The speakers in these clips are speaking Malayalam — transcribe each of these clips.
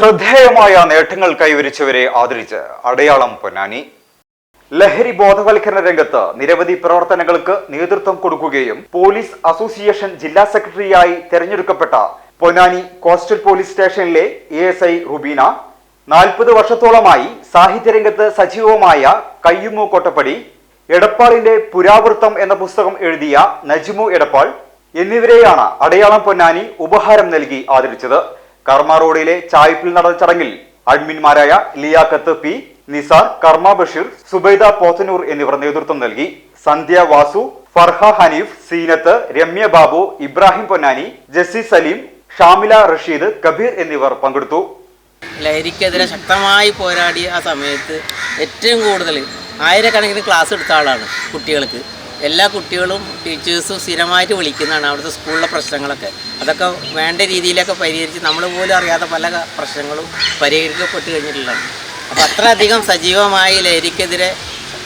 ശ്രദ്ധേയമായ നേട്ടങ്ങൾ കൈവരിച്ചവരെ ആദരിച്ച് അടയാളം പൊന്നാനി. ലഹരി ബോധവൽക്കരണ രംഗത്ത് നിരവധി പ്രവർത്തനങ്ങൾക്ക് നേതൃത്വം കൊടുക്കുകയും പോലീസ് അസോസിയേഷൻ ജില്ലാ സെക്രട്ടറിയായി തെരഞ്ഞെടുക്കപ്പെട്ട പൊന്നാനി കോസ്റ്റൽ പോലീസ് സ്റ്റേഷനിലെ ASI റുബീന, 40 വർഷത്തോളമായി സാഹിത്യരംഗത്ത് സജീവമായ കയ്യുമു കോട്ടപ്പടി, എടപ്പാളിന്റെ പുരാവൃത്തം എന്ന പുസ്തകം എഴുതിയ നജ്മു എടപ്പാൾ എന്നിവരെയാണ് അടയാളം പൊന്നാനി ഉപഹാരം നൽകി ആദരിച്ചത്. കർമ്മ റോഡിലെ ചായ്പിൽ നടന്ന ചടങ്ങിൽ അഡ്മിൻമാരായ ലിയാഖത്ത് P, നിസാർ, കർമ്മ ബഷീർ, സുബൈദ പോത്തനൂർ എന്നിവർ നേതൃത്വം നൽകി. സന്ധ്യ വാസു, ഫർഹ ഹനീഫ്, സീനത്ത്, രമ്യ ബാബു, ഇബ്രാഹിം പൊന്നാനി, ജസി സലീം, ഷാമില റഷീദ്, കബീർ എന്നിവർ പങ്കെടുത്തു. ലഹരിക്കെതിരെ ശക്തമായി പോരാടിയ ആ സമയത്ത് ഏറ്റവും കൂടുതൽ ആയിരക്കണക്കിന് ക്ലാസ് എടുത്ത ആളാണ്. കുട്ടികൾക്ക് എല്ലാ കുട്ടികളും ടീച്ചേഴ്സും സ്ഥിരമായിട്ട് വിളിക്കുന്നതാണ് അവിടുത്തെ സ്കൂളിലെ പ്രശ്നങ്ങളൊക്കെ. അതൊക്കെ വേണ്ട രീതിയിലൊക്കെ പരിഹരിച്ച് നമ്മൾ പോലും അറിയാത്ത പല പ്രശ്നങ്ങളും പരിഹരിക്കപ്പെട്ട് കഴിഞ്ഞിട്ടുള്ളതാണ്. അപ്പോൾ അത്രയധികം സജീവമായി ലഹരിക്കെതിരെ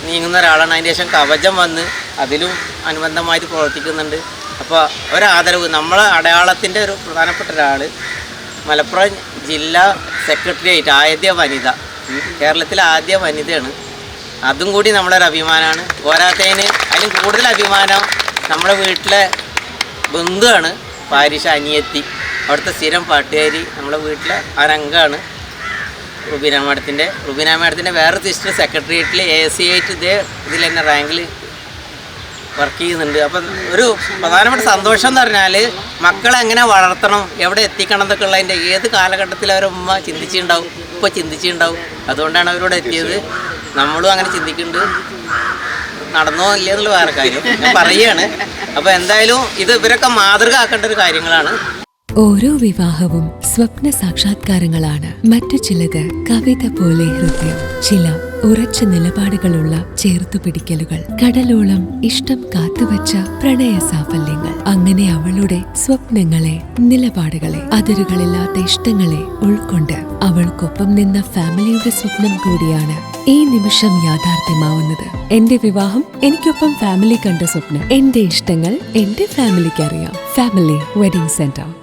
നീങ്ങുന്ന ഒരാളാണ്. അതിന് ശേഷം കവചം വന്ന് അതിലും അനുബന്ധമായിട്ട് പ്രവർത്തിക്കുന്നുണ്ട്. അപ്പോൾ ഒരാദരവ് നമ്മളെ അടയാളത്തിൻ്റെ ഒരു പ്രധാനപ്പെട്ട ഒരാൾ, മലപ്പുറം ജില്ലാ സെക്രട്ടറിയായിട്ട് ആദ്യ വനിത, കേരളത്തിലെ ആദ്യ വനിതയാണ്. അതും കൂടി നമ്മളൊരു അഭിമാനമാണ്. പോരാത്തതിന് അതിലും കൂടുതൽ അഭിമാനം നമ്മുടെ വീട്ടിലെ ബന്ധുവാണ്, പാരിഷ അനിയത്തി, അവിടുത്തെ സ്ഥിരം പാട്ടുകാരി, നമ്മുടെ വീട്ടിലെ അരംഗമാണ് റുബീന മാഡത്തിൻ്റെ വേറെ സിസ്റ്റർ സെക്രട്ടേറിയറ്റിൽ ASI ആയിട്ട് ഇതിൽ തന്നെ റാങ്കിൽ വർക്ക് ചെയ്യുന്നുണ്ട്. അപ്പം ഒരു പ്രധാനപ്പെട്ട സന്തോഷം എന്ന് പറഞ്ഞാൽ മക്കളെ എങ്ങനെ വളർത്തണം, എവിടെ എത്തിക്കണം എന്നൊക്കെ ഉള്ളതിൻ്റെ ഏത് കാലഘട്ടത്തിൽ അവരമ്മ ചിന്തിച്ചിട്ടുണ്ടാവും, ഇപ്പോൾ ചിന്തിച്ചിട്ടുണ്ടാവും. അതുകൊണ്ടാണ് അവരോട് എത്തിയത്. നമ്മളും അങ്ങനെ ചിന്തിക്കുന്നുണ്ട്. നടന്നോ ഇല്ല എന്നുള്ള വേറെ കാര്യം ഞാൻ പറയുകയാണ്. അപ്പോൾ എന്തായാലും ഇത് ഇവരൊക്കെ മാതൃക ആക്കേണ്ട ഒരു കാര്യങ്ങളാണ്. ഓരോ വിവാഹവും സ്വപ്ന സാക്ഷാത്കാരങ്ങളാണ്. മറ്റു ചിലത് കവിത പോലെ ഹൃദയം, ചില ഉറച്ച നിലപാടുകളുള്ള ചേർത്തുപിടിക്കലുകൾ, കടലോളം ഇഷ്ടം കാത്തുവച്ച പ്രണയ സാഫല്യങ്ങൾ. അങ്ങനെ അവളുടെ സ്വപ്നങ്ങളെ, നിലപാടുകളെ, അതിരുകളില്ലാത്ത ഇഷ്ടങ്ങളെ ഉൾക്കൊണ്ട് അവൾക്കൊപ്പം നിന്ന ഫാമിലിയുടെ സ്വപ്നം കൂടിയാണ് ഈ നിമിഷം യാഥാർത്ഥ്യമാവുന്നത്. എന്റെ വിവാഹം എനിക്കൊപ്പം ഫാമിലി കണ്ട സ്വപ്നം. എന്റെ ഇഷ്ടങ്ങൾ എന്റെ ഫാമിലിക്ക് അറിയാം. Family wedding centre.